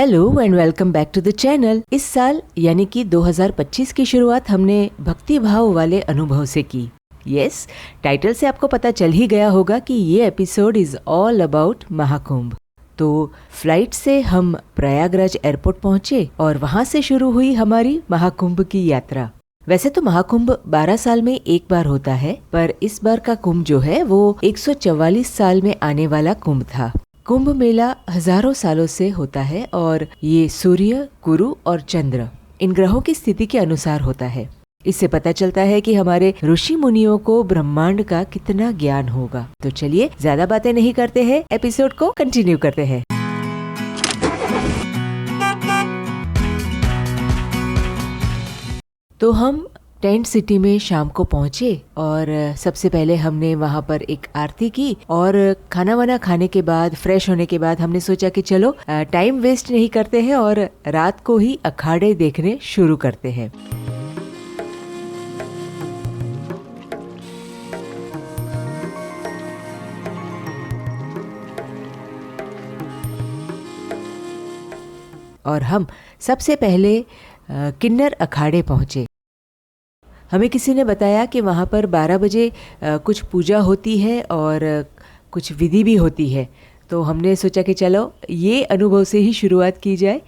Hello and welcome back to the channel. इस साल यानी कि 2025 की शुरुआत हमने भक्ति भाव वाले अनुभव से की। यस, टाइटल से आपको पता चल ही गया होगा कि ये episode is all about Mahakumbh. तो फ्लाइट से हम प्रयागराज एयरपोर्ट पहुंचे और वहां से शुरू हुई हमारी महाकुंभ की यात्रा। वैसे तो महाकुंभ 12 साल में एक बार होता है, पर इस बार का कुंभ जो है वो 144 साल में आने वाला कुंभ था। कुंभ मेला हजारों सालों से होता है और ये सूर्य, गुरु और चंद्र इन ग्रहों की स्थिति के अनुसार होता है। इससे पता चलता है कि हमारे ऋषि मुनियों को ब्रह्मांड का कितना ज्ञान होगा। तो चलिए ज्यादा बातें नहीं करते हैं, एपिसोड को कंटिन्यू करते हैं। तो हम टेंट सिटी में शाम को पहुंचे और सबसे पहले हमने वहां पर एक आरती की और खाना वाना खाने के बाद, फ्रेश होने के बाद हमने सोचा कि चलो टाइम वेस्ट नहीं करते हैं और रात को ही अखाड़े देखने शुरू करते हैं। और हम सबसे पहले किन्नर अखाड़े पहुंचे। हमें किसी ने बताया कि वहाँ पर 12 बजे कुछ पूजा होती है और कुछ विधि भी होती है। तो हमने सोचा कि चलो ये अनुभव से ही शुरुआत की जाए।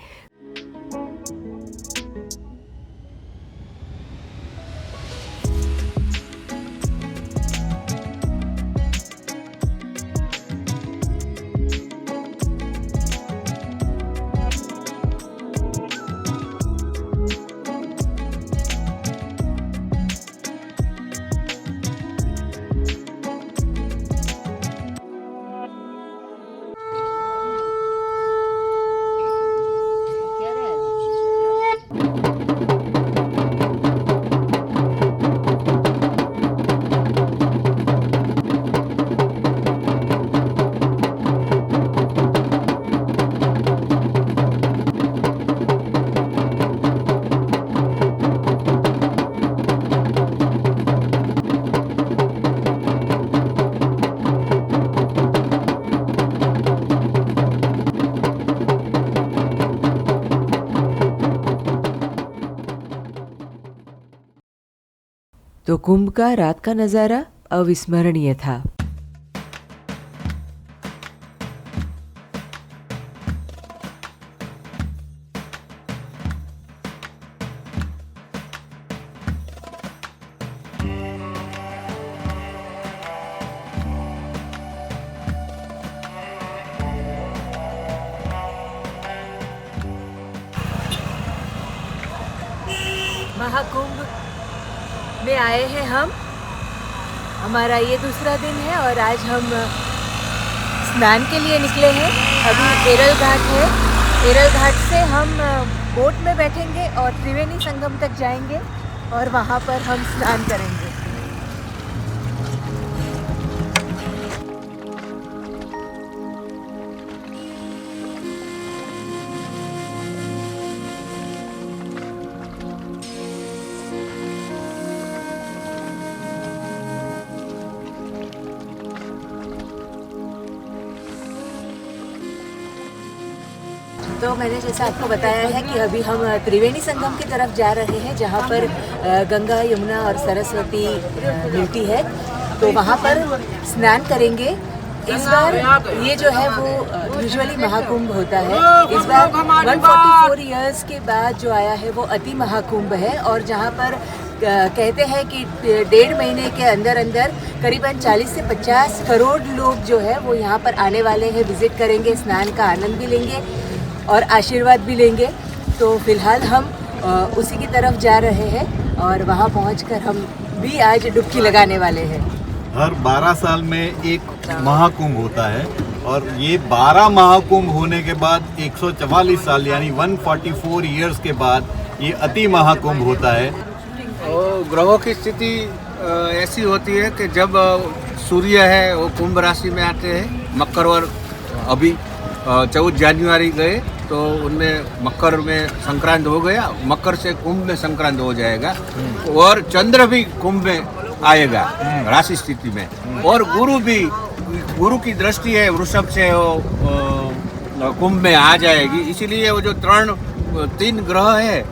तो कुंभ का रात का नजारा अविस्मरणीय था। महाकुंभ में आए हैं हम। हमारा ये दूसरा दिन है और आज हम स्नान के लिए निकले हैं। अभी एरल घाट है। एरल घाट से हम बोट में बैठेंगे और त्रिवेणी संगम तक जाएंगे और वहाँ पर हम स्नान करेंगे। तो मैंने जैसा आपको बताया है कि अभी हम त्रिवेणी संगम की तरफ जा रहे हैं, जहाँ पर गंगा, यमुना और सरस्वती मिलती है। तो वहाँ पर स्नान करेंगे। इस बार ये जो है वो यूजुअली महाकुंभ होता है। इस बार 144 इयर्स के बाद जो आया है वो अति महाकुंभ है और जहाँ पर कहते हैं कि 1.5 महीने के अंदर अंदर करीबन 40 से 50 करोड़ लोग जो है वो यहाँ पर आने वाले हैं, विजिट करेंगे, स्नान का आनंद भी लेंगे और आशीर्वाद भी लेंगे। तो फिलहाल हम उसी की तरफ जा रहे हैं और वहाँ पहुँचकर हम भी आज डुबकी लगाने वाले हैं। हर 12 साल में एक महाकुंभ होता है और ये 12 महाकुंभ होने के बाद 144 साल यानी 144 इयर्स के बाद ये अति महाकुंभ होता है। और ग्रहों की स्थिति ऐसी होती है कि जब सूर्य है वो कुंभ राशि में आते हैं। मकर और अभी 14 जनवरी गए तो उनमें मकर में संक्रांत हो गया, मकर से कुंभ में संक्रांत हो जाएगा और चंद्र भी कुंभ में आएगा राशि स्थिति में। और गुरु भी, गुरु की दृष्टि है वृषभ से कुंभ में आ जाएगी। इसीलिए वो जो तीन ग्रह है,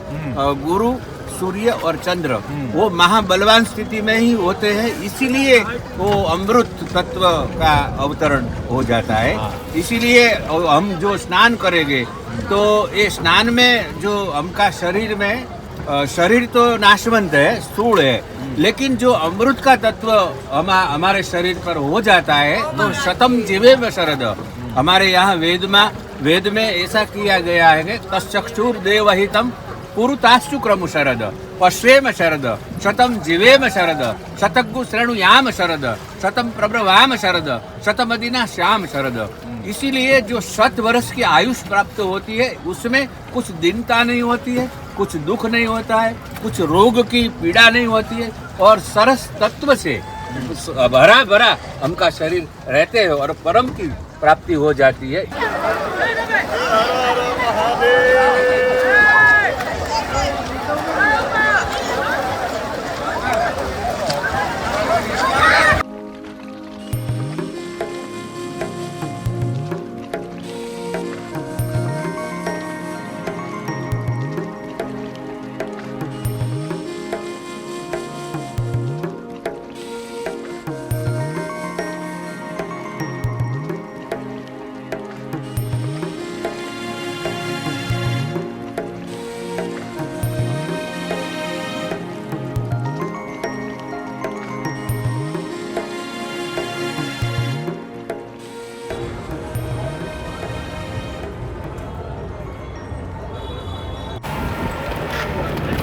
गुरु, सूर्य और चंद्र, वो महाबलवान स्थिति में ही होते हैं। इसीलिए वो अमृत तत्व का अवतरण हो जाता है। इसीलिए हम जो स्नान करेंगे तो ये स्नान में जो हमका शरीर में, शरीर तो नाशवंत है, स्थूल है, लेकिन जो अमृत का तत्व हमारे शरीर पर हो जाता है तो शतम जीवेम शरद। हमारे यहाँ वेद में ऐसा किया गया है कि तश्चक्षुर देवहितम पुरुताश्चु क्रम शरद, पश्वेम शरद, शतम जीवेम शरद, शतग्गु श्रेणुयाम शरद, शतम प्रब्रवाम शरद, शतमदिना श्याम शरद। इसीलिए जो 100 वर्ष की आयुष प्राप्त होती है उसमें कुछ दीनता नहीं होती है, कुछ दुख नहीं होता है, कुछ रोग की पीड़ा नहीं होती है, और सरस तत्व से भरा भरा हमका शरीर रहते हैं और परम की प्राप्ति हो जाती है।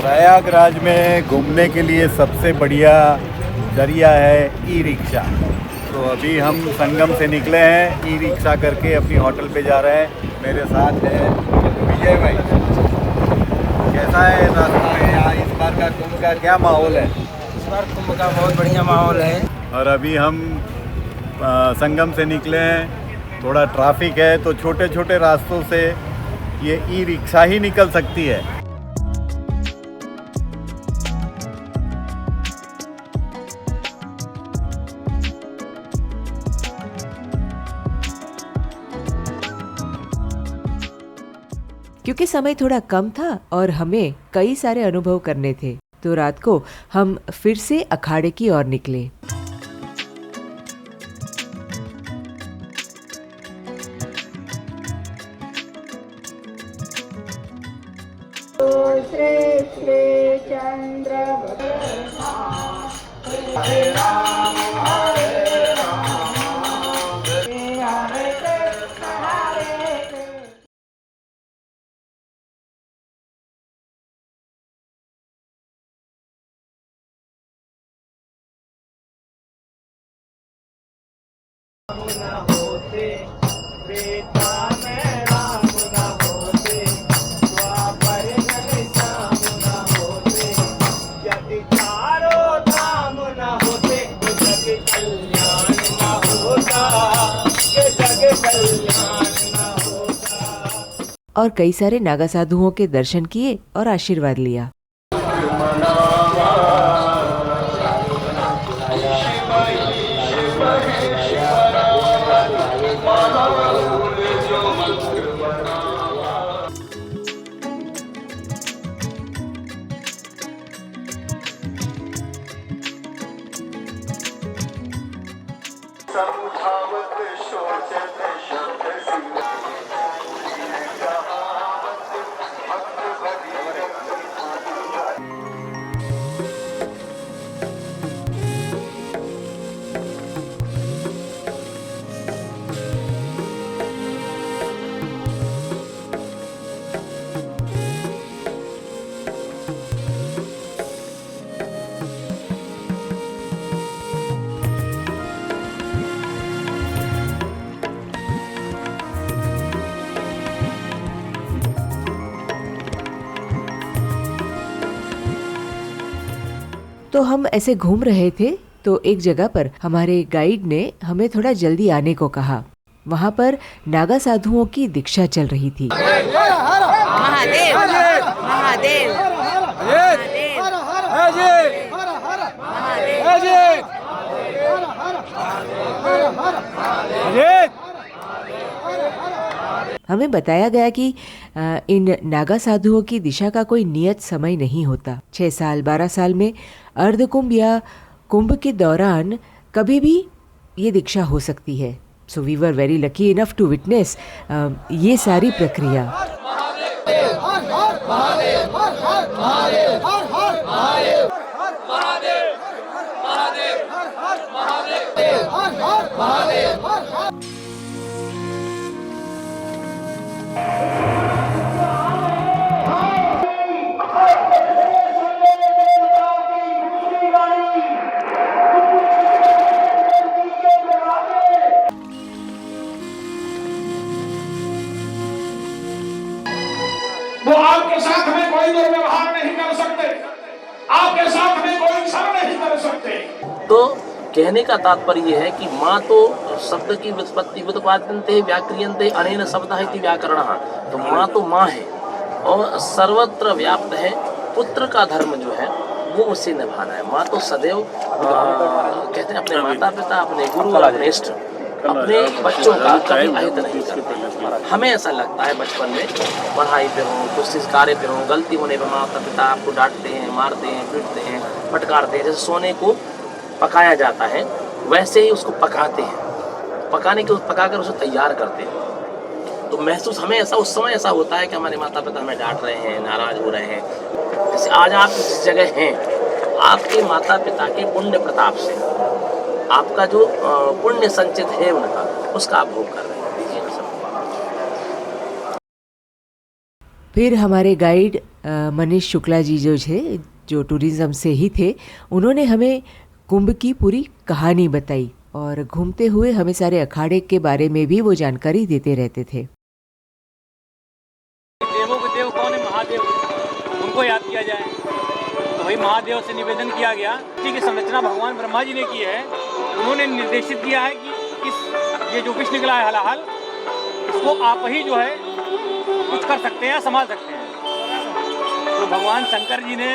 प्रयागराज में घूमने के लिए सबसे बढ़िया जरिया है ई रिक्शा। तो अभी हम संगम से निकले हैं, ई रिक्शा करके अपनी होटल पे जा रहे हैं। मेरे साथ है विजय भाई। कैसा है रास्ता में यहाँ इस बार का कुंभ का क्या माहौल है? इस बार कुंभ का बहुत बढ़िया माहौल है। और अभी हम संगम से निकले हैं, थोड़ा ट्रैफिक है तो छोटे छोटे रास्तों से ये ई रिक्शा ही निकल सकती है। क्योंकि समय थोड़ा कम था और हमें कई सारे अनुभव करने थे, तो रात को हम फिर से अखाड़े की ओर निकले। और कई सारे नागा साधुओं के दर्शन किए और आशीर्वाद लिया। तो हम ऐसे घूम रहे थे तो एक जगह पर हमारे गाइड ने हमें थोड़ा जल्दी आने को कहा। वहाँ पर नागा साधुओं की दीक्षा चल रही थी। महादेव महादेव हमें बताया गया कि इन नागा साधुओं की दिशा का कोई नियत समय नहीं होता। 6 साल 12 साल में अर्धकुंभ या कुंभ के दौरान कभी भी ये दीक्षा हो सकती है। So we were very lucky enough to witness ये सारी प्रक्रिया। वो आपके साथ में कोई दुर्व्यवहार नहीं कर सकते, आपके साथ में कोई छल नहीं कर सकते। तो कहने का तात्पर्य यह है कि माँ तो शब्द की व्युत्पत्ति व्युत्पाद्यन्ते व्याक्रियन्ते अनेन शब्दः इति व्याकरणः। तो माँ तो माँ है और सर्वत्र व्याप्त है। पुत्र का धर्म जो है वो उससे निभाना है। माँ तो सदैव कहते हैं अपने माता पिता, अपने गुरु, अपने इष्ट, अपने बच्चों का कभी अहित नहीं करते। हमें ऐसा लगता है बचपन में पढ़ाई पे हो, कुछ कार्य पे हो, गलती होने पर माता पिता आपको डांटते हैं, मारते हैं, पीटते हैं, फटकारते हैं। जैसे सोने को पकाया जाता है वैसे ही उसको पकाते हैं, पकाकर उसे तैयार करते हैं। तो महसूस हमें ऐसा उस समय ऐसा होता है कि हमारे माता पिता हमें डांट रहे हैं, नाराज हो रहे हैं। जैसे आज आप जिस जगह हैं, आपके माता पिता के पुण्य प्रताप से आपका जो पुण्य संचित है उनका, उसका आप भोग कर रहे हैं। दीजिए ना सब। फिर हमारे गाइड मनीष शुक्ला जी जो टूरिज्म से ही थे, उन्होंने हमें कुंभ की पूरी कहानी बताई और घूमते हुए हमें सारे अखाड़े के बारे में भी वो जानकारी देते रहते थे। देवों के देव कौन है? महादेव, उनको याद किया जाए। तो वही महादेव से निवेदन किया गया। इसी की संरचना भगवान ब्रह्मा जी ने की है। उन्होंने निर्देशित किया है कि ये जो विष निकला है हलाहल, इसको आप ही जो है कुछ कर सकते हैं, संभाल सकते हैं। तो भगवान शंकर जी ने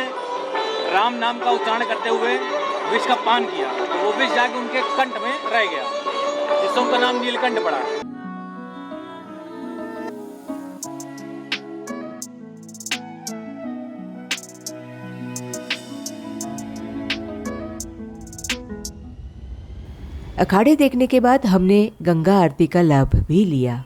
राम नाम का उच्चारण करते हुए विष का पान किया, तो वो विष जाके उनके कंठ में रह गया, जिससे उनका नाम नीलकंठ पड़ा। अखाड़े देखने के बाद हमने गंगा आरती का लाभ भी लिया।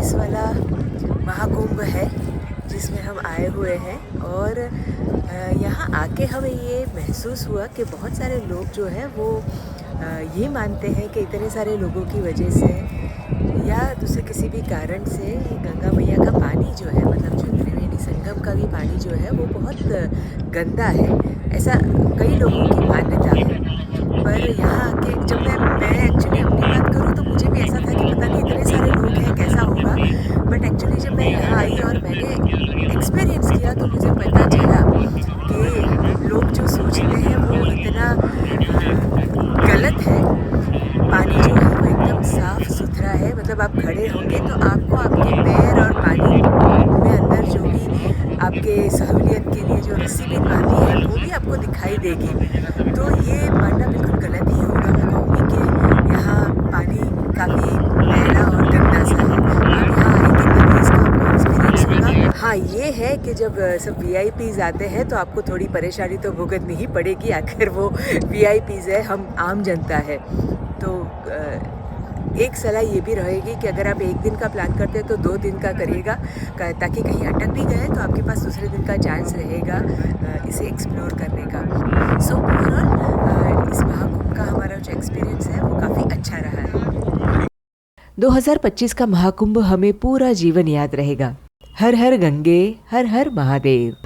वाला महाकुंभ है जिसमें हम आए हुए हैं और यहाँ आके हमें ये महसूस हुआ कि बहुत सारे लोग जो है वो ये मानते हैं कि इतने सारे लोगों की वजह से या दूसरे किसी भी कारण से गंगा मैया का पानी जो है मतलब जो त्रिवेणी संगम का भी पानी जो है वो बहुत गंदा है, ऐसा कई लोगों की मान्यता है। पर यहाँ आके जब मैं एक्चुअली अपनी बात करूँ तो मुझे भी ऐसा था कि पता नहीं इतने सारे लोग हैं कैसा होगा, बट एक्चुअली जब मैं यहाँ आई और मैंने एक्सपीरियंस किया तो मुझे पता चला कि लोग जो सोचते हैं वो इतना गलत है। पानी जो है वो एकदम साफ सुथरा है, मतलब आप खड़े होंगे तो आपको आपके पैर और पानी में अंदर जो भी आपके सहूलियत के लिए जो रस्सी भी बांधी है वो भी आपको दिखाई देगी। तो ये मानना बिल्कुल गलत ही होगा, मैं कहूँगी कि यहाँ पानी काफ़ी मैला और गंदा सा है। आप यहाँ आएंगे तभी इसका आपको एक्सपीरियंस होगा। हाँ, ये है कि जब सब VIPs आते हैं तो आपको थोड़ी परेशानी तो भुगतनी ही पड़ेगी, आखिर वो VIPs है, हम आम जनता है। तो एक सलाह ये भी रहेगी कि अगर आप एक दिन का प्लान करते हैं तो 2 दिन का करिएगा, ताकि कहीं अटक भी गए तो आपके पास दूसरे दिन का चांस रहेगा इसे एक्सप्लोर करने का। सो ओवरऑल इस महाकुंभ का हमारा जो एक्सपीरियंस है वो काफ़ी अच्छा रहा है। 2025 का महाकुंभ हमें पूरा जीवन याद रहेगा। हर हर गंगे, हर हर महादेव।